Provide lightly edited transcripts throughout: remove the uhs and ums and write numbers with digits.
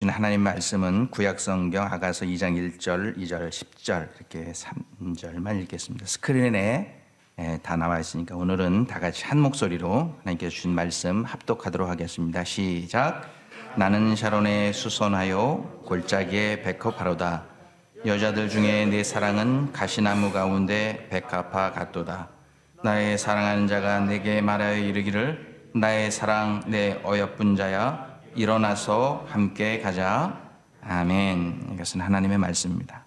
하나님 말씀은 구약성경 아가서 2장 1절, 2절, 10절 이렇게 3절만 읽겠습니다. 스크린에 다 나와 있으니까 오늘은 다 같이 한 목소리로 하나님께서 주신 말씀 합독하도록 하겠습니다. 시작. 나는 샤론에 수선하여 골짜기에 백합화로다. 여자들 중에 내 사랑은 가시나무 가운데 백합화 같도다. 나의 사랑하는 자가 내게 말하여 이르기를 나의 사랑 내 어여쁜 자야 일어나서 함께 가자. 아멘. 이것은 하나님의 말씀입니다.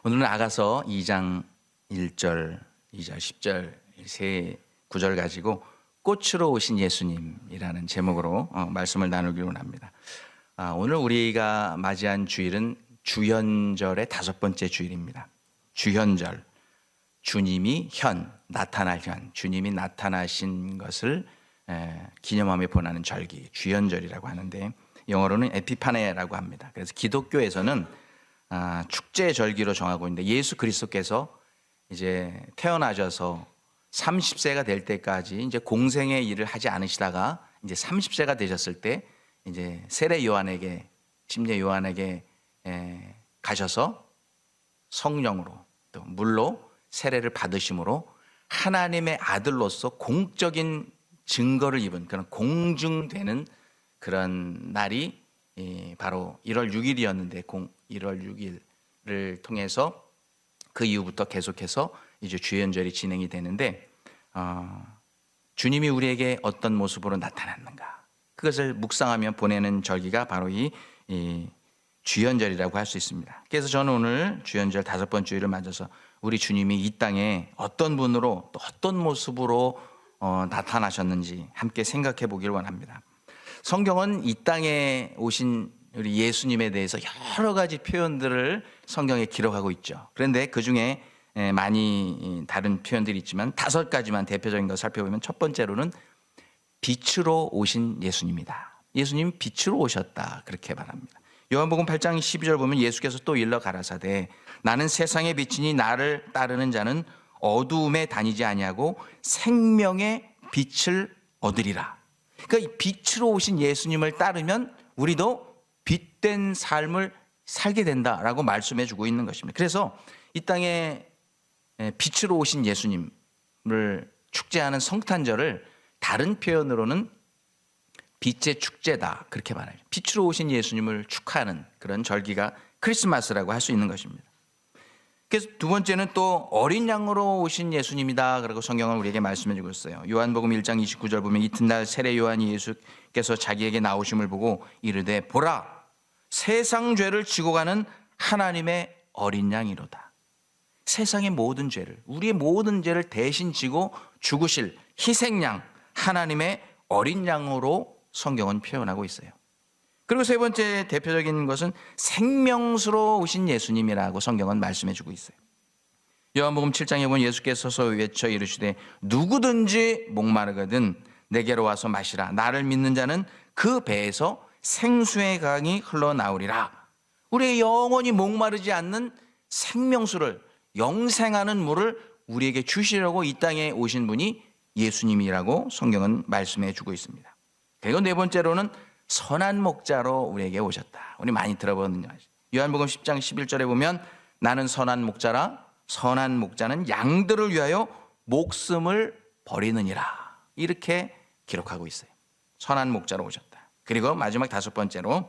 오늘은 아가서 2장 1절, 2절, 10절 세 구절 가지고 꽃으로 오신 예수님이라는 제목으로 말씀을 나누기로 합니다. 오늘 우리가 맞이한 주일은 주현절의 5번째 주일입니다. 주현절, 주님이 나타날 현, 주님이 나타나신 것을 기념하며 보내는 절기, 주현절이라고 하는데 영어로는 에피파네라고 합니다. 그래서 기독교에서는 축제 절기로 정하고 있는데 예수 그리스도께서 이제 태어나셔서 30세가 될 때까지 이제 공생의 일을 하지 않으시다가 이제 30세가 되셨을 때 이제 세례 요한에게, 침례 요한에게 가셔서 성령으로 또 물로 세례를 받으심으로 하나님의 아들로서 공적인 증거를 입은 그런 공증되는 그런 날이 바로 1월 6일이었는데 1월 6일을 통해서 그 이후부터 계속해서 이제 주현절이 진행이 되는데 주님이 우리에게 어떤 모습으로 나타났는가 그것을 묵상하며 보내는 절기가 바로 이 주현절이라고 할 수 있습니다. 그래서 저는 오늘 주현절 5번째 주일을 맞아서 우리 주님이 이 땅에 어떤 분으로 또 어떤 모습으로 나타나셨는지 함께 생각해 보기를 원합니다. 성경은 이 땅에 오신 우리 예수님에 대해서 여러 가지 표현들을 성경에 기록하고 있죠. 그런데 그 중에 많이 다른 표현들이 있지만 5가지만 대표적인 걸 살펴보면 첫 번째로는 빛으로 오신 예수님이다. 예수님이 빛으로 오셨다 그렇게 말합니다. 요한복음 8장 12절 보면 예수께서 또 일러 가라사대 나는 세상의 빛이니 나를 따르는 자는 어두움에 다니지 아니하고 생명의 빛을 얻으리라. 그러니까 이 빛으로 오신 예수님을 따르면 우리도 빛된 삶을 살게 된다라고 말씀해 주고 있는 것입니다. 그래서 이 땅에 빛으로 오신 예수님을 축제하는 성탄절을 다른 표현으로는 빛의 축제다 그렇게 말해요. 빛으로 오신 예수님을 축하하는 그런 절기가 크리스마스라고 할 수 있는 것입니다. 그래서 두 번째는 또 어린 양으로 오신 예수님이다 그러고 성경은 우리에게 말씀해 주고 있어요. 요한복음 1장 29절 보면 이튿날 세례 요한이 예수께서 자기에게 나오심을 보고 이르되 보라 세상 죄를 지고 가는 하나님의 어린 양이로다. 세상의 모든 죄를 우리의 모든 죄를 대신 지고 죽으실 희생양 하나님의 어린 양으로 성경은 표현하고 있어요. 그리고 세 번째 대표적인 것은 생명수로 오신 예수님이라고 성경은 말씀해 주고 있어요. 요한복음 7장에 보면 예수께서 서서 외쳐 이르시되 누구든지 목마르거든 내게로 와서 마시라. 나를 믿는 자는 그 배에서 생수의 강이 흘러나오리라. 우리의 영원히 목마르지 않는 생명수를 영생하는 물을 우리에게 주시려고 이 땅에 오신 분이 예수님이라고 성경은 말씀해 주고 있습니다. 그리고 네 번째로는 선한 목자로 우리에게 오셨다. 우리 많이 들어보는 것이죠. 요한복음 10장 11절에 보면 나는 선한 목자라 선한 목자는 양들을 위하여 목숨을 버리느니라. 이렇게 기록하고 있어요. 선한 목자로 오셨다. 그리고 마지막 5번째로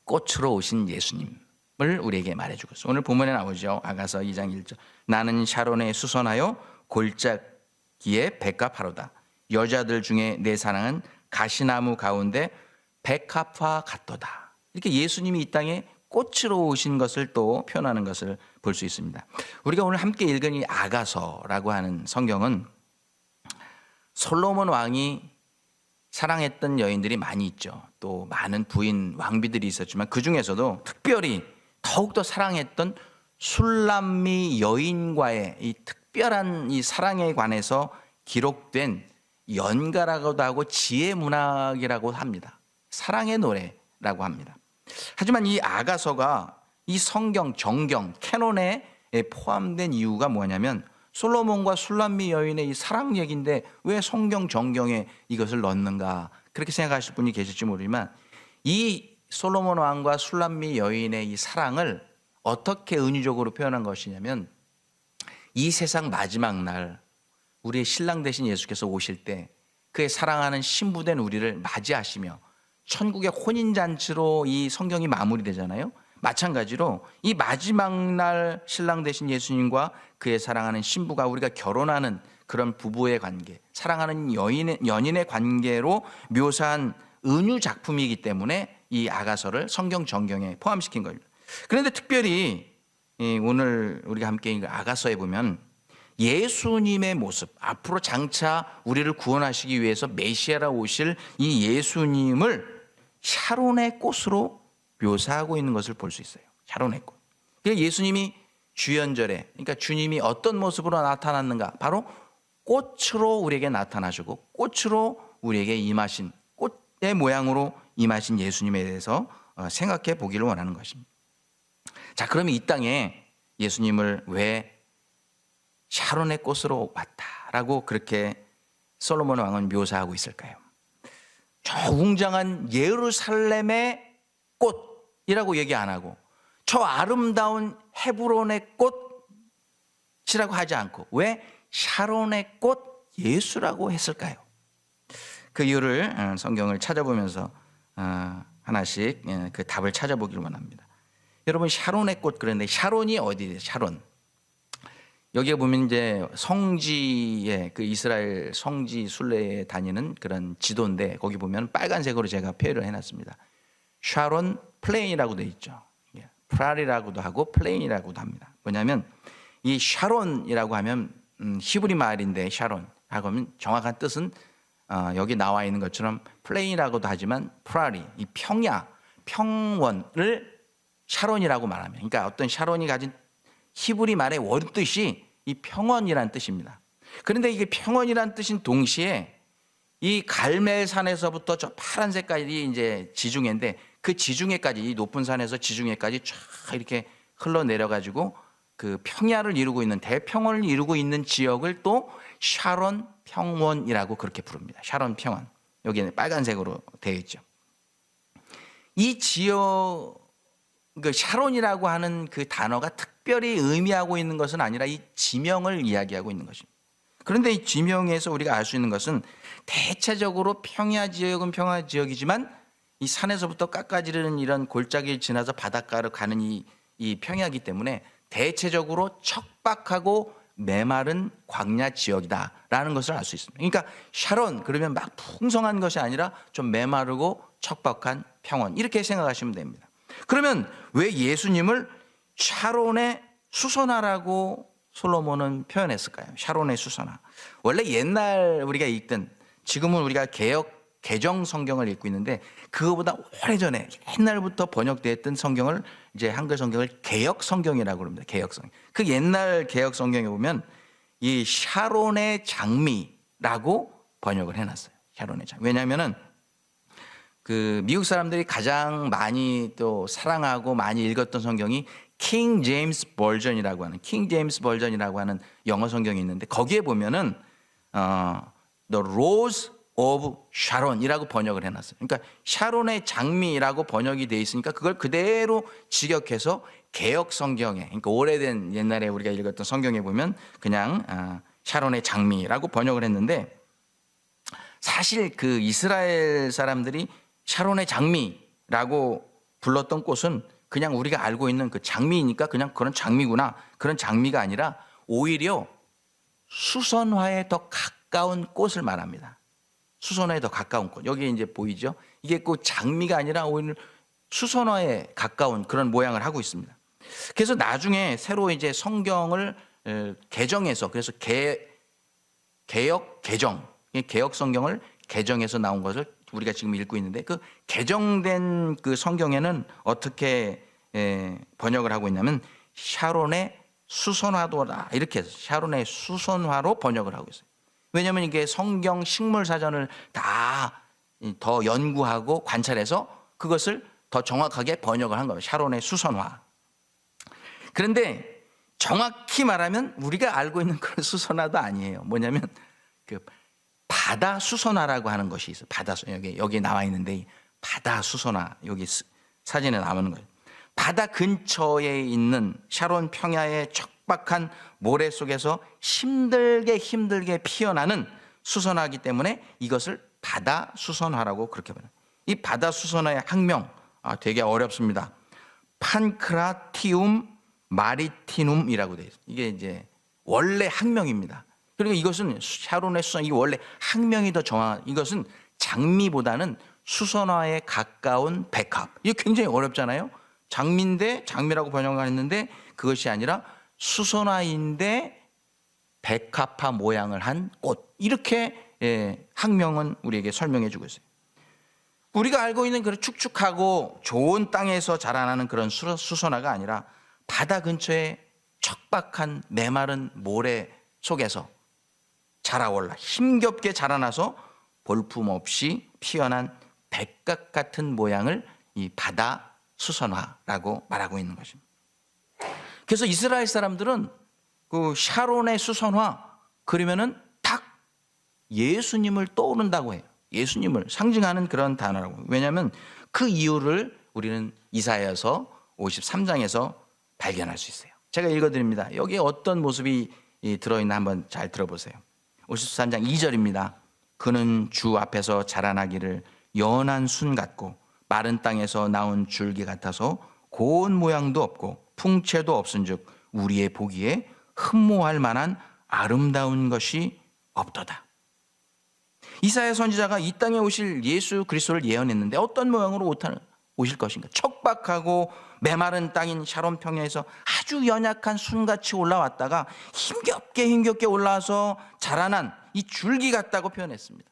꽃으로 오신 예수님을 우리에게 말해주고 있어요. 오늘 본문에 나오죠. 아가서 2장 1절 나는 샤론에 수선하여 골짜기에 백합화로다. 여자들 중에 내 사랑은 가시나무 가운데 백합화 같도다. 이렇게 예수님이 이 땅에 꽃으로 오신 것을 또 표현하는 것을 볼 수 있습니다. 우리가 오늘 함께 읽은 이 아가서라고 하는 성경은 솔로몬 왕이 사랑했던 여인들이 많이 있죠. 또 많은 부인 왕비들이 있었지만 그 중에서도 특별히 더욱더 사랑했던 술람미 여인과의 이 특별한 이 사랑에 관해서 기록된 연가라고도 하고 지혜 문학이라고 합니다. 사랑의 노래라고 합니다. 하지만 이 아가서가 이 성경 정경 캐논에 포함된 이유가 뭐냐면 솔로몬과 술람미 여인의 이 사랑 얘기인데 왜 성경 정경에 이것을 넣는가 그렇게 생각하실 분이 계실지 모르지만 이 솔로몬 왕과 술람미 여인의 이 사랑을 어떻게 은유적으로 표현한 것이냐면, 이 세상 마지막 날 우리의 신랑 되신 예수께서 오실 때 그의 사랑하는 신부된 우리를 맞이하시며 천국의 혼인잔치로 이 성경이 마무리되잖아요. 마찬가지로 이 마지막 날 신랑 되신 예수님과 그의 사랑하는 신부가 우리가 결혼하는 그런 부부의 관계, 사랑하는 연인의 관계로 묘사한 은유 작품이기 때문에 이 아가서를 성경 전경에 포함시킨 겁니다. 그런데 특별히 오늘 우리가 함께 읽은 아가서에 보면 예수님의 모습, 앞으로 장차 우리를 구원하시기 위해서 메시아라 오실 이 예수님을 샤론의 꽃으로 묘사하고 있는 것을 볼 수 있어요. 샤론의 꽃. 예수님이 주연절에, 그러니까 주님이 어떤 모습으로 나타났는가? 바로 꽃으로 우리에게 나타나시고 꽃으로 우리에게 임하신, 꽃의 모양으로 임하신 예수님에 대해서 생각해 보기를 원하는 것입니다. 자, 그러면 이 땅에 예수님을 왜 샤론의 꽃으로 왔다라고 그렇게 솔로몬 왕은 묘사하고 있을까요? 저 웅장한 예루살렘의 꽃이라고 얘기 안 하고 저 아름다운 헤브론의 꽃이라고 하지 않고 왜 샤론의 꽃 예수라고 했을까요? 그 이유를 성경을 찾아보면서 하나씩 그 답을 찾아보기를 원합니다. 여러분, 샤론의 꽃 그런데 샤론이 어디예요? 샤론. 여기에 보면 이제 성지에 그 이스라엘 성지 순례에 다니는 그런 지도인데 거기 보면 빨간색으로 제가 표현을 해놨습니다. 샤론 플레인이라고 되어 있죠. 프랄이라고도 하고 플레인이라고도 합니다. 뭐냐면 이 샤론이라고 하면 히브리 말인데 샤론하고 하면 정확한 뜻은 여기 나와 있는 것처럼 플레인이라고도 하지만 프랄이 이 평야, 평원을 샤론이라고 말하면, 그러니까 어떤 샤론이 가진 히브리 말의 원뜻이 이 평원이라는 뜻입니다. 그런데 이게 평원이라는 뜻인 동시에 이 갈멜산에서부터 저 파란색까지 이제 지중해인데 그 지중해까지, 이 높은 산에서 지중해까지 쫙 이렇게 흘러내려가지고 그 평야를 이루고 있는, 대평원을 이루고 있는 지역을 또 샤론 평원이라고 그렇게 부릅니다. 샤론 평원. 여기는 빨간색으로 되어 있죠. 이 지역, 그 샤론이라고 하는 그 단어가 특별히 의미하고 있는 것은 아니라 이 지명을 이야기하고 있는 것입니다. 그런데 이 지명에서 우리가 알 수 있는 것은 대체적으로 평야 지역은 평야 지역이지만 이 산에서부터 깎아지르는 이런 골짜기를 지나서 바닷가로 가는 이 평야이기 때문에 대체적으로 척박하고 메마른 광야 지역이다라는 것을 알 수 있습니다. 그러니까 샤론 그러면 막 풍성한 것이 아니라 좀 메마르고 척박한 평원, 이렇게 생각하시면 됩니다. 그러면 왜 예수님을 샤론의 수선화라고 솔로몬은 표현했을까요? 샤론의 수선화. 원래 옛날 우리가 읽던, 지금은 우리가 개정 성경을 읽고 있는데 그거보다 오래전에 옛날부터 번역되었던 성경을, 이제 한글 성경을 개역 성경이라고 그럽니다. 개역 성경. 그 옛날 개역 성경에 보면 이 샤론의 장미라고 번역을 해놨어요. 샤론의 장미. 왜냐하면은 그 미국 사람들이 가장 많이 또 사랑하고 많이 읽었던 성경이 킹 제임스 버전이라고 하는 영어 성경이 있는데 거기에 보면은 The Rose of Sharon이라고 번역을 해놨어요. 그러니까 샤론의 장미라고 번역이 돼 있으니까 그걸 그대로 직역해서 개역 성경에, 그러니까 오래된 옛날에 우리가 읽었던 성경에 보면 그냥 샤론의 장미라고 번역을 했는데, 사실 그 이스라엘 사람들이 샤론의 장미라고 불렀던 꽃은 그냥 우리가 알고 있는 그 장미이니까 그냥 그런 장미구나, 그런 장미가 아니라 오히려 수선화에 더 가까운 꽃을 말합니다. 수선화에 더 가까운 꽃. 여기 이제 보이죠? 이게 꼭 장미가 아니라 오히려 수선화에 가까운 그런 모양을 하고 있습니다. 그래서 나중에 새로 이제 성경을 개정해서, 그래서 개역 성경을 개정해서 나온 것을 우리가 지금 읽고 있는데, 그 개정된 그 성경에는 어떻게 번역을 하고 있냐면 샤론의 수선화도다, 이렇게 해서 샤론의 수선화로 번역을 하고 있어요. 왜냐하면 이게 성경 식물 사전을 다 더 연구하고 관찰해서 그것을 더 정확하게 번역을 한 거예요. 샤론의 수선화. 그런데 정확히 말하면 우리가 알고 있는 그런 수선화도 아니에요. 뭐냐면 그 바다 수선화라고 하는 것이 있어요. 바다, 여기 나와 있는데 바다 수선화, 여기 사진에 남는 거예요. 바다 근처에 있는 샤론 평야의 척박한 모래 속에서 힘들게 피어나는 수선화이기 때문에 이것을 바다 수선화라고 그렇게 말해요. 이 바다 수선화의 학명 되게 어렵습니다. 판크라티움 마리티눔이라고 되어 있어요. 이게 이제 원래 학명입니다. 그리고 이것은 샤론의 수선, 이게 원래 학명이 더 정확한, 이것은 장미보다는 수선화에 가까운 백합. 이게 굉장히 어렵잖아요. 장미인데 장미라고 번역을 했는데 그것이 아니라 수선화인데 백합화 모양을 한 꽃. 이렇게 학명은 우리에게 설명해 주고 있어요. 우리가 알고 있는 그런 축축하고 좋은 땅에서 자라나는 그런 수선화가 아니라 바다 근처에 척박한 메마른 모래 속에서 자라올라 힘겹게 자라나서 볼품없이 피어난 백각 같은 모양을 이 바다 수선화라고 말하고 있는 것입니다. 그래서 이스라엘 사람들은 그 샤론의 수선화 그러면은 딱 예수님을 떠오른다고 해요. 예수님을 상징하는 그런 단어라고. 왜냐하면 그 이유를 우리는 이사야서 53장에서 발견할 수 있어요. 제가 읽어드립니다. 여기에 어떤 모습이 들어있나 한번 잘 들어보세요. 53장 2절입니다. 그는 주 앞에서 자라나기를 연한 순 같고 마른 땅에서 나온 줄기 같아서 고운 모양도 없고 풍채도 없은즉 우리의 보기에 흠모할 만한 아름다운 것이 없도다. 이사야 선지자가 이 땅에 오실 예수 그리스도를 예언했는데 어떤 모양으로 오실 것인가? 척박하고 메마른 땅인 샤론 평야에서 아주 연약한 순같이 올라왔다가 힘겹게 올라와서 자라난 이 줄기 같다고 표현했습니다.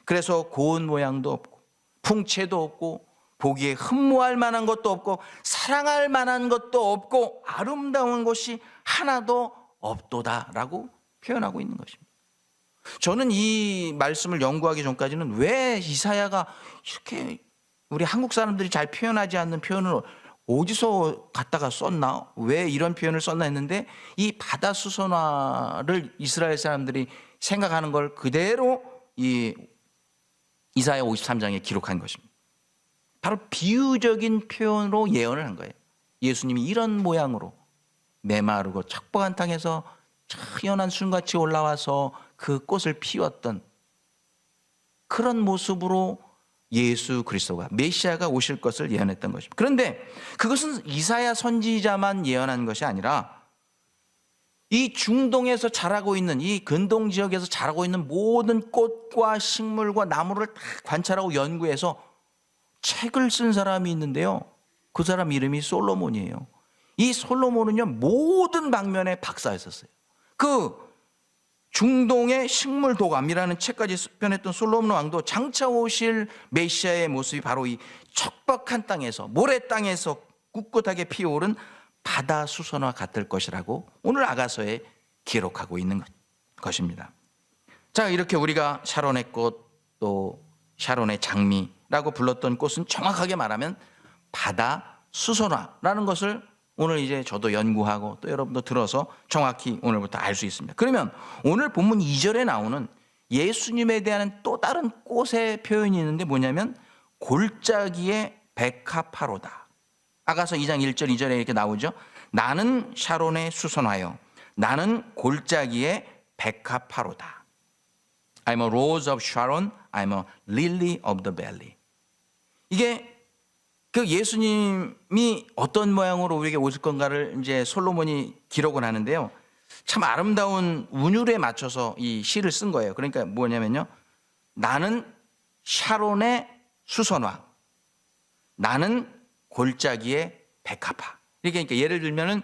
그래서 고운 모양도 없고 풍채도 없고 보기에 흠모할 만한 것도 없고 사랑할 만한 것도 없고 아름다운 것이 하나도 없도다라고 표현하고 있는 것입니다. 저는 이 말씀을 연구하기 전까지는 왜 이사야가 이렇게 우리 한국 사람들이 잘 표현하지 않는 표현을 어디서 갖다가 썼나? 왜 이런 표현을 썼나 했는데 이 바다 수선화를 이스라엘 사람들이 생각하는 걸 그대로 이 이사야 53장에 기록한 것입니다. 바로 비유적인 표현으로 예언을 한 거예요. 예수님이 이런 모양으로 메마르고 척박한 땅에서 연한 순같이 올라와서 그 꽃을 피웠던 그런 모습으로 예수 그리스도가 메시아가 오실 것을 예언했던 것입니다. 그런데 그것은 이사야 선지자만 예언한 것이 아니라 이 중동에서 자라고 있는 이 근동 지역에서 자라고 있는 모든 꽃과 식물과 나무를 다 관찰하고 연구해서 책을 쓴 사람이 있는데요. 그 사람 이름이 솔로몬이에요. 이 솔로몬은요 모든 방면에 박사였었어요. 그 중동의 식물도감이라는 책까지 표현했던 솔로몬 왕도 장차 오실 메시아의 모습이 바로 이 척박한 땅에서 모래 땅에서 꿋꿋하게 피어오른 바다 수선화 같을 것이라고 오늘 아가서에 기록하고 있는 것입니다. 자, 이렇게 우리가 샤론의 꽃 또 샤론의 장미라고 불렀던 꽃은 정확하게 말하면 바다 수선화라는 것을 오늘 이제 저도 연구하고 또 여러분도 들어서 정확히 오늘부터 알 수 있습니다. 그러면 오늘 본문 2절에 나오는 예수님에 대한 또 다른 꽃의 표현이 있는데 뭐냐면 골짜기의 백합화로다. 아가서 2장 1절 2절에 이렇게 나오죠. 나는 샤론의 수선화요 나는 골짜기의 백합화로다. I'm a rose of Sharon, I'm a lily of the valley. 이게 그 예수님이 어떤 모양으로 우리에게 오실 건가를 이제 솔로몬이 기록을 하는데요. 참 아름다운 운율에 맞춰서 이 시를 쓴 거예요. 그러니까 뭐냐면요. 나는 샤론의 수선화, 나는 골짜기의 백합화. 이렇게 그러니까 예를 들면은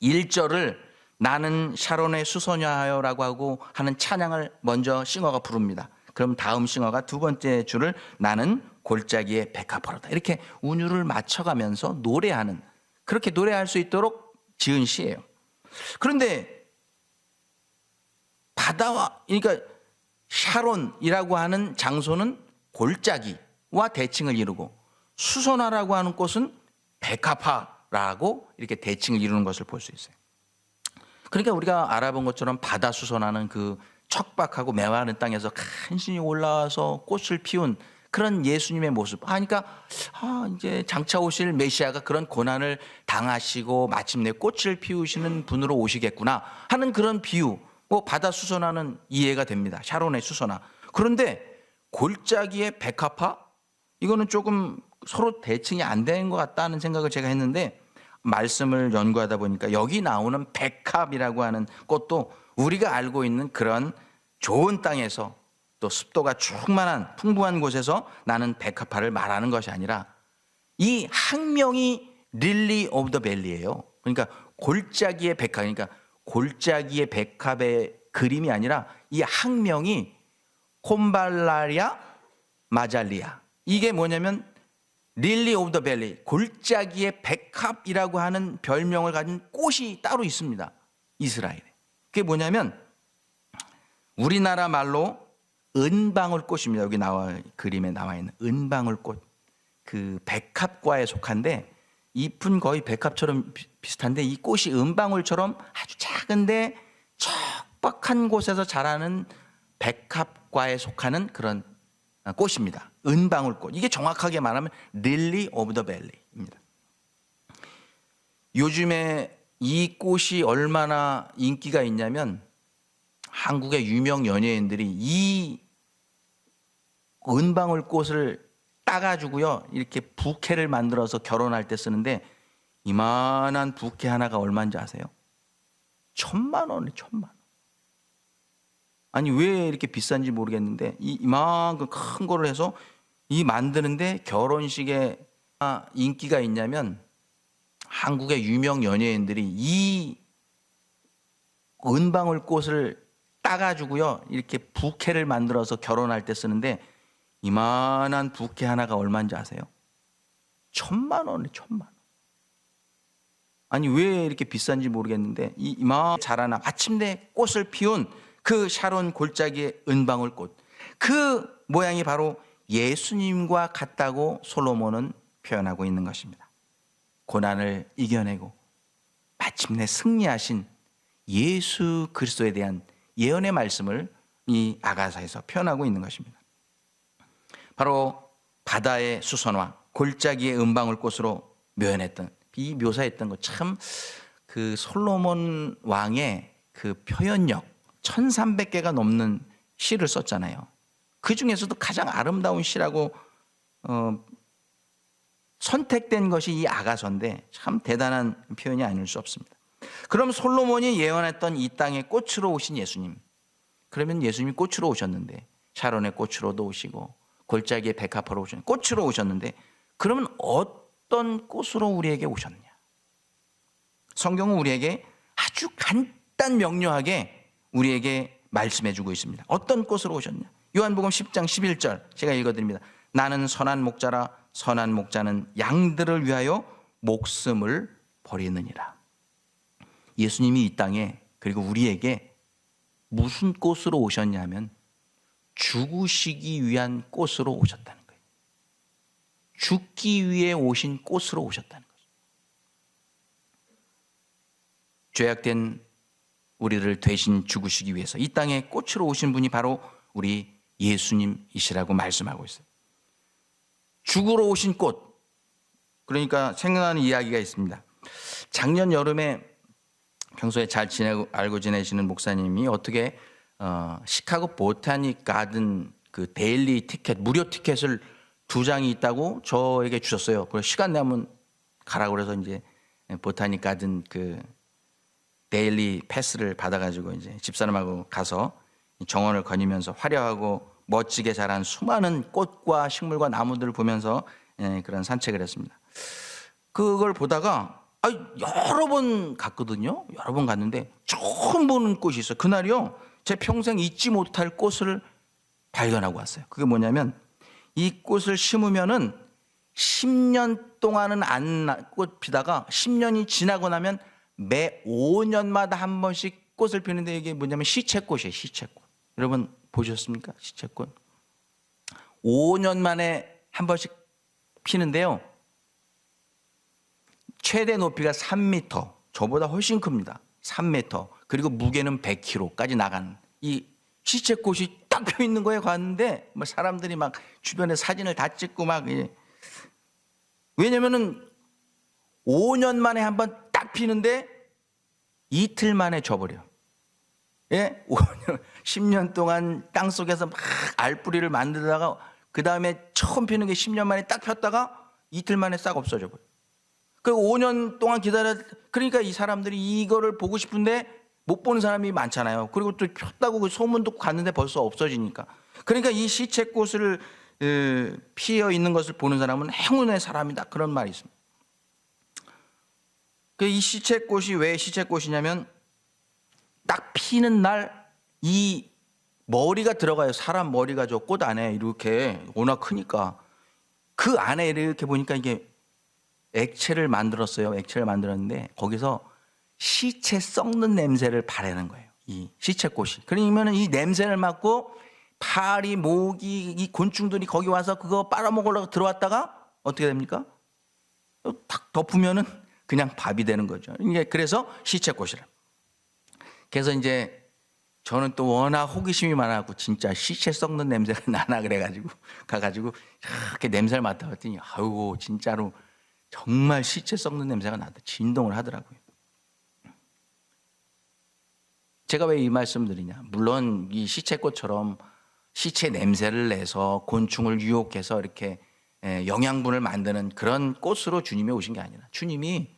1절을 나는 샤론의 수선화여라고 하고 하는 찬양을 먼저 싱어가 부릅니다. 그럼 다음 싱어가 두 번째 줄을 나는 골짜기의 백합화로다. 이렇게 운율을 맞춰가면서 노래하는, 그렇게 노래할 수 있도록 지은 시예요. 그런데 바다와, 그러니까 샤론이라고 하는 장소는 골짜기와 대칭을 이루고 수선화라고 하는 곳은 백합화라고 이렇게 대칭을 이루는 것을 볼 수 있어요. 그러니까 우리가 알아본 것처럼 바다 수선화는 그 척박하고 메마른 땅에서 간신히 올라와서 꽃을 피운 그런 예수님의 모습. 그러니까 이제 장차 오실 메시아가 그런 고난을 당하시고 마침내 꽃을 피우시는 분으로 오시겠구나 하는 그런 비유, 뭐 바다 수선화는 이해가 됩니다. 샤론의 수선화. 그런데 골짜기의 백합화, 이거는 조금 서로 대칭이 안 되는 것 같다는 생각을 제가 했는데, 말씀을 연구하다 보니까 여기 나오는 백합이라고 하는 꽃도 우리가 알고 있는 그런 좋은 땅에서 또 습도가 충만한 풍부한 곳에서 나는 백합화를 말하는 것이 아니라, 이 학명이 릴리 오브 더 밸리예요. 그러니까 골짜기의 백합, 그러니까 골짜기의 백합의 그림이 아니라 이 학명이 콤발라리아 마잘리아, 이게 뭐냐면 릴리 오브 더 밸리, 골짜기의 백합이라고 하는 별명을 가진 꽃이 따로 있습니다, 이스라엘에. 그게 뭐냐면 우리나라 말로 은방울꽃입니다. 여기 그림에 나와 있는 은방울꽃, 그 백합과에 속한데 잎은 거의 백합처럼 비슷한데 이 꽃이 은방울처럼 아주 작은데 척박한 곳에서 자라는 백합과에 속하는 그런 꽃입니다. 은방울꽃. 이게 정확하게 말하면 릴리 오브 더 밸리입니다. 요즘에 이 꽃이 얼마나 인기가 있냐면 한국의 유명 연예인들이 이 은방울꽃을 따가지고요, 이렇게 부케를 만들어서 결혼할 때 쓰는데, 이만한 부케 하나가 얼마인지 아세요? 1,000,000원이에요. 1,000,000원. 아니 왜 이렇게 비싼지 모르겠는데 이만큼 큰 거를 해서 이 만드는데 결혼식에 인기가 있냐면 한국의 유명 연예인들이 이 은방울꽃을 따가지고요, 이렇게 부케를 만들어서 결혼할 때 쓰는데, 이만한 부케 하나가 얼마인지 아세요? 1,000,000원이에요. 1,000,000원. 아니 왜 이렇게 비싼지 모르겠는데 이만큼 자라나 마침내 꽃을 피운 그 샤론 골짜기의 은방울꽃, 그 모양이 바로 예수님과 같다고 솔로몬은 표현하고 있는 것입니다. 고난을 이겨내고 마침내 승리하신 예수 그리스도에 대한 예언의 말씀을 이 아가사에서 표현하고 있는 것입니다. 바로 바다의 수선화, 골짜기의 은방울꽃으로 묘사했던 것, 참 그 솔로몬 왕의 그 표현력, 1,300개가 넘는 시를 썼잖아요. 그 중에서도 가장 아름다운 시라고 선택된 것이 이 아가서인데 참 대단한 표현이 아닐 수 없습니다. 그럼 솔로몬이 예언했던 이 땅에 꽃으로 오신 예수님, 그러면 예수님이 꽃으로 오셨는데, 샤론의 꽃으로도 오시고 골짜기의 백합화로 오셨는데, 꽃으로 오셨는데, 그러면 어떤 꽃으로 우리에게 오셨느냐? 성경은 우리에게 아주 간단 명료하게 우리에게 말씀해 주고 있습니다. 어떤 꽃으로 오셨냐? 요한복음 10장 11절 제가 읽어드립니다. 나는 선한 목자라, 선한 목자는 양들을 위하여 목숨을 버리느니라. 예수님이 이 땅에, 그리고 우리에게 무슨 꽃으로 오셨냐면 죽으시기 위한 꽃으로 오셨다는 거예요. 죽기 위해 오신 꽃으로 오셨다는 거죠. 죄악된 우리를 대신 죽으시기 위해서 이 땅에 꽃으로 오신 분이 바로 우리 예수님이시라고 말씀하고 있어요. 죽으러 오신 꽃, 그러니까 생각나는 이야기가 있습니다. 작년 여름에 평소에 잘 알고 지내시는 목사님이 어떻게 시카고 보타닉 가든 그 데일리 티켓, 무료 티켓을 2장이 있다고 저에게 주셨어요. 그래서 시간 내면 가라고 그래서 이제 보타닉 가든 그 데일리 패스를 받아가지고 이제 집사람하고 가서 정원을 거니면서 화려하고 멋지게 자란 수많은 꽃과 식물과 나무들을 보면서 그런 산책을 했습니다. 그걸 보다가 여러 번 갔거든요. 여러 번 갔는데 처음 보는 꽃이 있어요. 그날이요, 제 평생 잊지 못할 꽃을 발견하고 왔어요. 그게 뭐냐면 이 꽃을 심으면은 10년 동안은 안 꽃 피다가 10년이 지나고 나면 매 5년마다 한 번씩 꽃을 피는데, 이게 뭐냐면 시채꽃이에요. 시채꽃. 여러분 보셨습니까? 시채꽃. 5년 만에 한 번씩 피는데요, 최대 높이가 3m, 저보다 훨씬 큽니다. 3m, 그리고 무게는 100kg까지 나가는 이 시체꽃이 딱 펴 있는 거에 갔는데 뭐 사람들이 막 주변에 사진을 다 찍고 막 왜냐면은 5년 만에 한번 딱 피는데 이틀 만에 져버려. 예? 5년, 10년 동안 땅 속에서 막 알뿌리를 만들다가 그 다음에 처음 피는 게 10년 만에 딱 폈다가 이틀 만에 싹 없어져 버려. 그리고 5년 동안 그러니까 이 사람들이 이거를 보고 싶은데 못 보는 사람이 많잖아요. 그리고 또 폈다고 그 소문 듣고 갔는데 벌써 없어지니까. 그러니까 이 시체꽃을 피어 있는 것을 보는 사람은 행운의 사람이다. 그런 말이 있습니다. 이 시체꽃이 왜 시체꽃이냐면 딱 피는 날 이 머리가 들어가요. 사람 머리가 저 꽃 안에 이렇게 워낙 크니까 그 안에 이렇게 보니까 이게 액체를 만들었어요. 액체를 만들었는데 거기서 시체 썩는 냄새를 바라는 거예요. 이 시체꽃이. 그러면 이 냄새를 맡고 파리, 모기, 이 곤충들이 거기 와서 그거 빨아먹으려고 들어왔다가 어떻게 됩니까? 탁 덮으면은 그냥 밥이 되는 거죠. 이게 그래서 시체꽃이라. 그래서 이제 저는 또 워낙 호기심이 많아갖고 진짜 시체 썩는 냄새가 나나 그래가지고 가가지고 이렇게 냄새를 맡아봤더니 아이고 진짜로 정말 시체 썩는 냄새가 나다 진동을 하더라고요. 제가 왜 이 말씀 드리냐? 물론 이 시체꽃처럼 시체 냄새를 내서 곤충을 유혹해서 이렇게 영양분을 만드는 그런 꽃으로 주님이 오신 게 아니라 주님이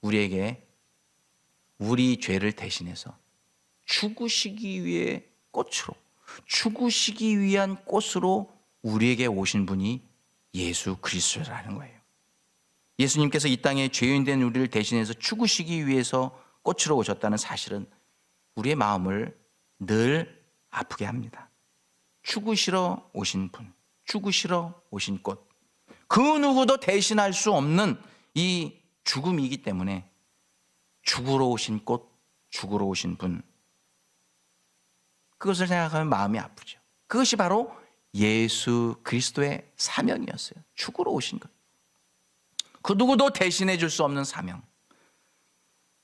우리에게 우리 죄를 대신해서 죽으시기 위해 꽃으로, 죽으시기 위한 꽃으로 우리에게 오신 분이 예수 그리스도라는 거예요. 예수님께서 이 땅에 죄인 된 우리를 대신해서 죽으시기 위해서 꽃으로 오셨다는 사실은 우리의 마음을 늘 아프게 합니다. 죽으시러 오신 분, 죽으시러 오신 꽃, 그 누구도 대신할 수 없는 이 죽음이기 때문에 죽으러 오신 꽃, 죽으러 오신 분, 그것을 생각하면 마음이 아프죠. 그것이 바로 예수 그리스도의 사명이었어요. 죽으러 오신 것. 그 누구도 대신해 줄 수 없는 사명.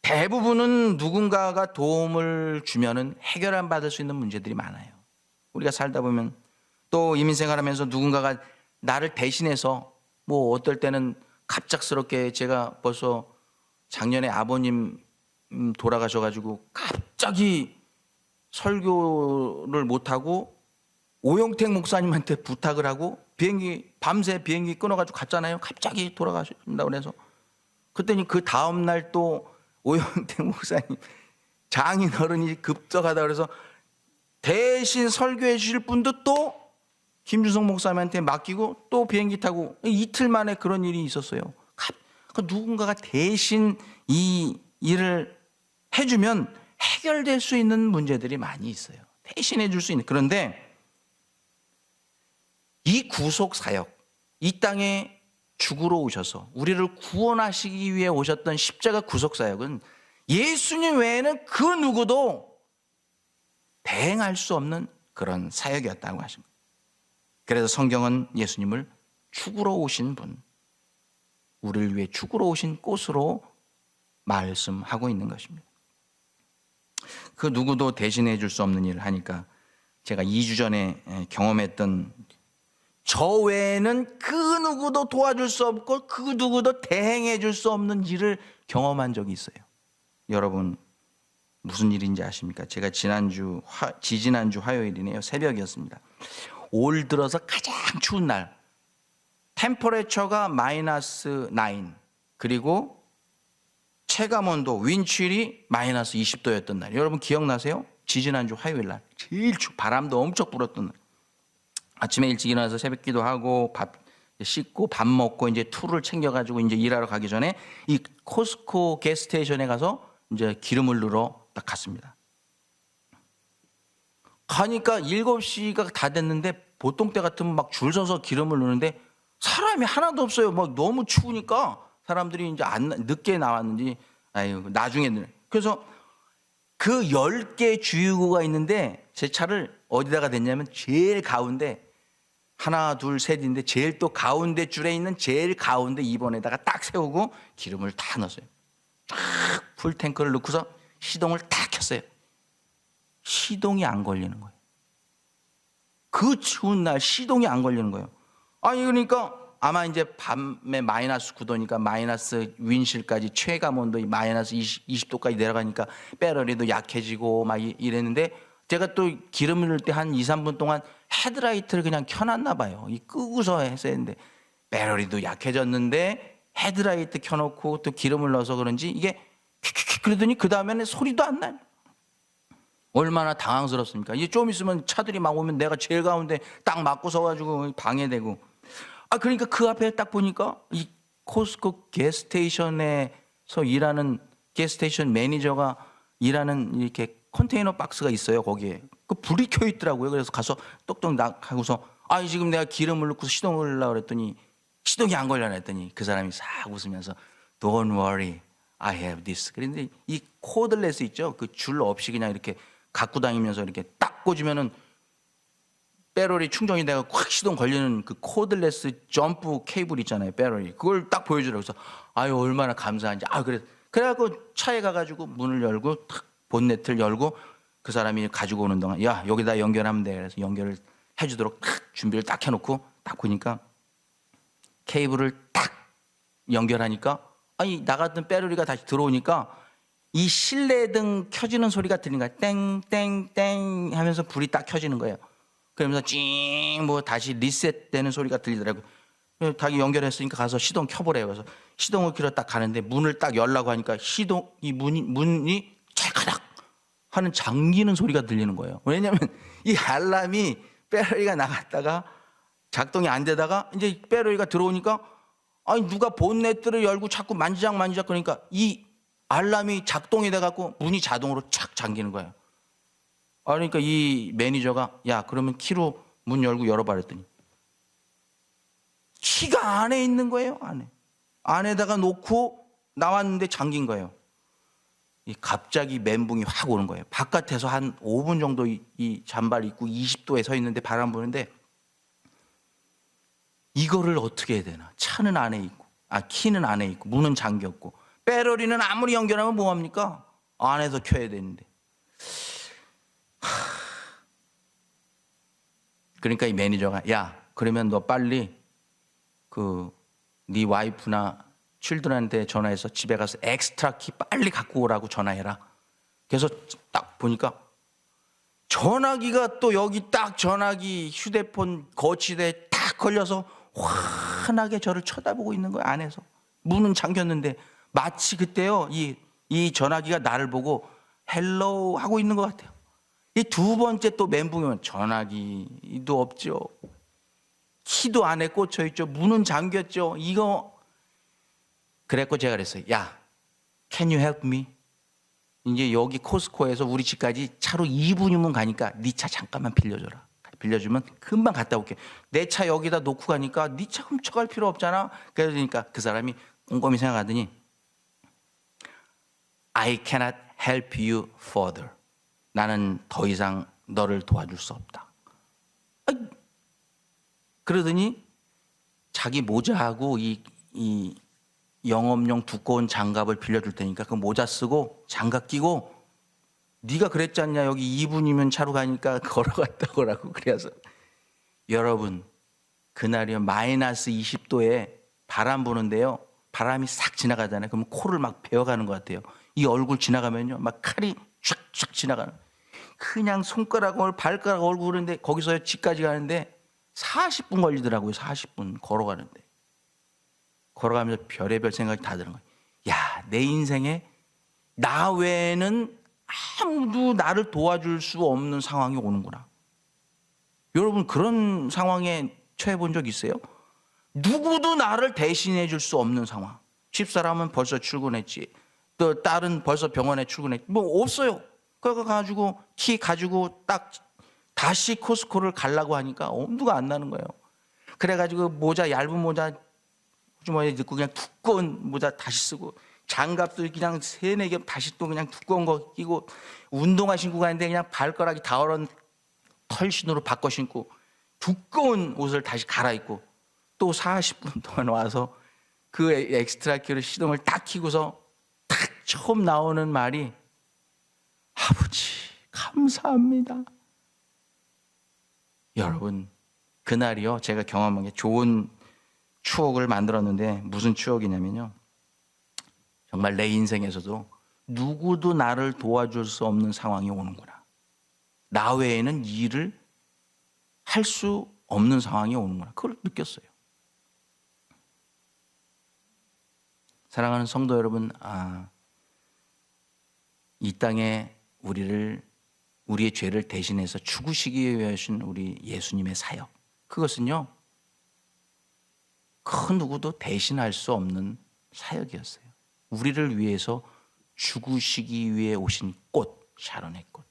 대부분은 누군가가 도움을 주면은 해결 안 받을 수 있는 문제들이 많아요. 우리가 살다 보면 또 이민생활하면서 누군가가 나를 대신해서 뭐 어떨 때는 갑작스럽게 제가 벌써 작년에 아버님 돌아가셔가지고 갑자기 설교를 못하고 오영택 목사님한테 부탁을 하고 밤새 비행기 끊어가지고 갔잖아요. 갑자기 돌아가신다고 그래서 그랬더니 그 다음날 또 오영택 목사님 장인어른이 급적하다 그래서 대신 설교해 주실 분도 또 김주성 목사님한테 맡기고 또 비행기 타고 이틀 만에 그런 일이 있었어요. 누군가가 대신 이 일을 해주면 해결될 수 있는 문제들이 많이 있어요. 대신해 줄 수 있는. 그런데 이 구속 사역, 이 땅에 죽으러 오셔서 우리를 구원하시기 위해 오셨던 십자가 구속 사역은 예수님 외에는 그 누구도 대행할 수 없는 그런 사역이었다고 하십니다. 그래서 성경은 예수님을 죽으러 오신 분, 우리를 위해 죽으러 오신 꽃으로 말씀하고 있는 것입니다. 그 누구도 대신해 줄 수 없는 일을 하니까 제가 2주 전에 경험했던 저 외에는 그 누구도 도와줄 수 없고 그 누구도 대행해 줄 수 없는 일을 경험한 적이 있어요. 여러분 무슨 일인지 아십니까? 제가 지지난주 화요일이네요. 새벽이었습니다. 올 들어서 가장 추운 날, 템퍼레처가 -9 그리고 체감온도 윈칠이 -20도였던 날. 여러분 기억나세요? 지지난주 화요일 날 제일 바람도 엄청 불었던 날. 아침에 일찍 일어나서 새벽 기도하고 밥 씻고 밥 먹고 이제 툴을 챙겨가지고 이제 일하러 가기 전에 이 코스코 게스테이션에 가서 이제 기름을 넣으러 딱 갔습니다. 가니까 7시가 다 됐는데 보통 때 같으면 막 줄 서서 기름을 넣는데 사람이 하나도 없어요. 막 너무 추우니까 사람들이 이제 늦게 나왔는지 나중에. 그래서 그 10개 주유구가 있는데 제 차를 어디다가 댔냐면 제일 가운데 하나 둘 셋인데 제일 또 가운데 줄에 있는 제일 가운데 2번에다가 딱 세우고 기름을 다 넣었어요. 쫙 풀탱크를 넣고서 시동을 딱 켰어요. 시동이 안 걸리는 거예요. 그 추운 날 시동이 안 걸리는 거예요. 아니 그러니까 아마 이제 밤에 마이너스 9도니까 마이너스 윈실까지 최감 온도 마이너스 20도까지 내려가니까 배터리도 약해지고 막 이랬는데 제가 또 기름을 넣을 때 한 2, 3분 동안 헤드라이트를 그냥 켜놨나 봐요. 이 끄고서 했었는데 배터리도 약해졌는데 헤드라이트 켜놓고 또 기름을 넣어서 그런지 이게 킥킥킥 그러더니 그 다음에는 소리도 안 나요. 얼마나 당황스럽습니까? 이제 좀 있으면 차들이 막 오면 내가 제일 가운데 딱 맞고 서가지고 방해되고. 그러니까 그 앞에 딱 보니까 이 코스코 게스테이션에서 일하는 게스테이션 매니저가 일하는 이렇게 컨테이너 박스가 있어요. 거기에 그 불이 켜 있더라고요. 그래서 가서 똑똑 하고서 지금 내가 기름을 넣고 시동을 넣으려고 그랬더니 시동이 안 걸려나 했더니 그 사람이 싹 웃으면서 Don't worry, I have this. 그런데 이 코드레스 있죠? 그 줄 없이 그냥 이렇게 갖고 다니면서 이렇게 딱 꽂으면은 배터리 충전이 돼서 확 시동 걸리는 그 코드레스 점프 케이블 있잖아요. 배터리 그걸 딱 보여주라고 해서 얼마나 감사한지. 그래갖고 차에 가가지고 문을 열고 탁 본네트를 열고 그 사람이 가지고 오는 동안 야 여기다 연결하면 돼. 그래서 연결을 해주도록 탁 준비를 딱 해놓고 딱 보니까 케이블을 딱 연결하니까 나갔던 배터리가 다시 들어오니까 이 실내등 켜지는 소리가 들리는 거야. 땡땡땡 하면서 불이 딱 켜지는 거예요. 그러면서 찡 다시 리셋되는 소리가 들리더라고요. 다 연결했으니까 가서 시동 켜보래요. 그래서 시동을 켜러 딱 가는데 문을 딱 열라고 하니까 이 문이 찰칵 하는 잠기는 소리가 들리는 거예요. 왜냐하면 이 알람이 배터리가 나갔다가 작동이 안 되다가 이제 배터리가 들어오니까 누가 본네트를 열고 자꾸 만지작 그러니까 이 알람이 작동이 돼갖고 문이 자동으로 착 잠기는 거예요. 그러니까 이 매니저가 야 그러면 키로 문 열고 열어봐 그랬더니 키가 안에 있는 거예요. 안에다가 놓고 나왔는데 잠긴 거예요. 갑자기 멘붕이 확 오는 거예요. 바깥에서 한 5분 정도 이 잠바를 입고 20도에 서 있는데 바람 부는데 이거를 어떻게 해야 되나. 차는 안에 있고 키는 안에 있고 문은 잠겼고 배터리는 아무리 연결하면 뭐합니까? 안에서 켜야 되는데. 그러니까 이 매니저가 야 그러면 너 빨리 네 와이프나 칠드런한테 전화해서 집에 가서 엑스트라 키 빨리 갖고 오라고 전화해라. 그래서 딱 보니까 전화기가 또 여기 딱 전화기 휴대폰 거치대에 딱 걸려서 환하게 저를 쳐다보고 있는 거예요. 안에서 문은 잠겼는데 마치 그때요 이 전화기가 나를 보고 헬로우 하고 있는 것 같아요. 이 두 번째 또 멘붕이면 전화기도 없죠. 키도 안에 꽂혀 있죠. 문은 잠겼죠. 이거 그랬고 제가 그랬어요. 야, can you help me? 이제 여기 코스코에서 우리 집까지 차로 2분이면 가니까 네 차 잠깐만 빌려줘라. 빌려주면 금방 갔다 올게. 내 차 여기다 놓고 가니까 네 차 훔쳐갈 필요 없잖아. 그러니까 그 사람이 꼼꼼히 생각하더니 I cannot help you further. 나는 더 이상 너를 도와줄 수 없다. 그러더니 자기 모자하고 이 영업용 두꺼운 장갑을 빌려줄 테니까 그 모자 쓰고 장갑 끼고 네가 그랬지 않냐 여기 2분이면 차로 가니까 걸어갔다 오라고. 그래서 여러분 그날이요 마이너스 20도에 바람 부는데요 바람이 싹 지나가잖아요. 그러면 코를 막 베어가는 것 같아요. 이 얼굴 지나가면요 막 칼이 쫙쫙 지나가는 그냥 손가락을 발가락 얼굴 그러는데 거기서 집까지 가는데 40분 걸리더라고요. 40분 걸어가는데 걸어가면서 별의별 생각이 다 드는 거예요. 야, 내 인생에 나 외에는 아무도 나를 도와줄 수 없는 상황이 오는구나. 여러분 그런 상황에 처해 본 적 있어요? 누구도 나를 대신해 줄 수 없는 상황. 집사람은 벌써 출근했지. 또 딸은 벌써 병원에 출근했지. 뭐 없어요. 그거 가지고 키 가지고 딱 다시 코스코를 가려고 하니까 엄두가 안 나는 거예요. 그래가지고 모자 얇은 모자 주머니에 넣고 그냥 두꺼운 모자 다시 쓰고 장갑도 그냥 3-4겹 다시 또 그냥 두꺼운 거 끼고 운동화 신고 가는데 그냥 발가락이 다 얼은 털신으로 바꿔 신고 두꺼운 옷을 다시 갈아입고 또 40분 동안 와서 그 엑스트라 키를 시동을 딱 켜고서 딱 처음 나오는 말이 아버지 감사합니다. 여러분, 그날이요, 제가 경험한 게 좋은 추억을 만들었는데 무슨 추억이냐면요, 정말 내 인생에서도 누구도 나를 도와줄 수 없는 상황이 오는구나, 나 외에는 일을 할 수 없는 상황이 오는구나, 그걸 느꼈어요. 사랑하는 성도 여러분, 이 땅에 우리의 죄를 대신해서 죽으시기 위해 하신 우리 예수님의 사역, 그것은요, 그 누구도 대신할 수 없는 사역이었어요. 우리를 위해서 죽으시기 위해 오신 꽃, 샤론의 꽃,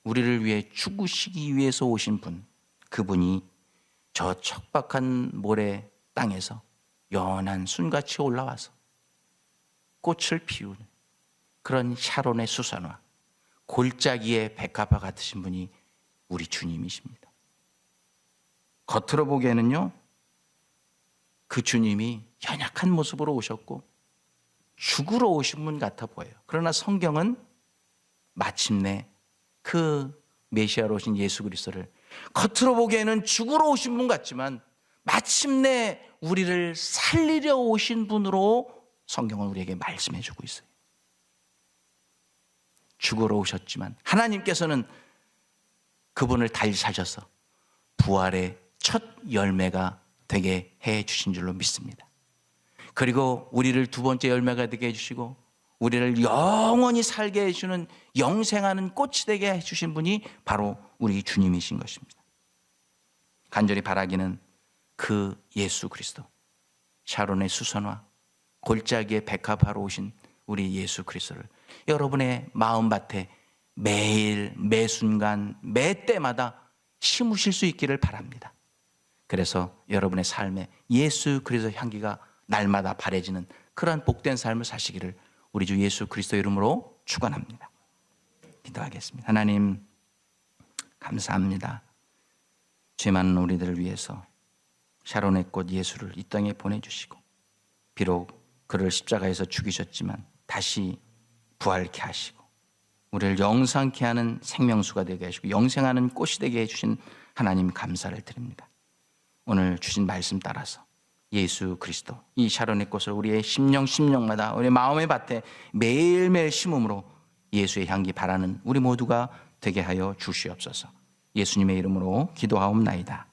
우리를 위해 죽으시기 위해서 오신 분, 그분이 저 척박한 모래 땅에서 연한 순같이 올라와서 꽃을 피우는 그런 샤론의 수산화, 골짜기의 백합화 같으신 분이 우리 주님이십니다. 겉으로 보기에는요, 그 주님이 연약한 모습으로 오셨고 죽으러 오신 분 같아 보여요. 그러나 성경은 마침내 그 메시아로 오신 예수 그리스도를 겉으로 보기에는 죽으러 오신 분 같지만 마침내 우리를 살리려 오신 분으로 성경은 우리에게 말씀해 주고 있어요. 죽으러 오셨지만 하나님께서는 그분을 다시 사셔서 부활의 첫 열매가 되게 해 주신 줄로 믿습니다. 그리고 우리를 두 번째 열매가 되게 해주시고 우리를 영원히 살게 해주는 영생하는 꽃이 되게 해주신 분이 바로 우리 주님이신 것입니다. 간절히 바라기는 그 예수 그리스도, 샤론의 수선화, 골짜기의 백합화로 오신 우리 예수 그리스도를 여러분의 마음밭에 매일 매순간 매때마다 심으실 수 있기를 바랍니다. 그래서 여러분의 삶에 예수 그리스도 향기가 날마다 바래지는 그러한 복된 삶을 사시기를 우리 주 예수 그리스도 이름으로 축원합니다. 기도하겠습니다. 하나님 감사합니다. 죄 많은 우리들을 위해서 샤론의 꽃 예수를 이 땅에 보내주시고 비록 그를 십자가에서 죽이셨지만 다시 부활케 하시고 우리를 영상케 하는 생명수가 되게 하시고 영생하는 꽃이 되게 해주신 하나님 감사를 드립니다. 오늘 주신 말씀 따라서 예수 그리스도 이 샤론의 꽃을 우리의 심령마다 우리 마음의 밭에 매일매일 심음으로 예수의 향기 바라는 우리 모두가 되게 하여 주시옵소서. 예수님의 이름으로 기도하옵나이다.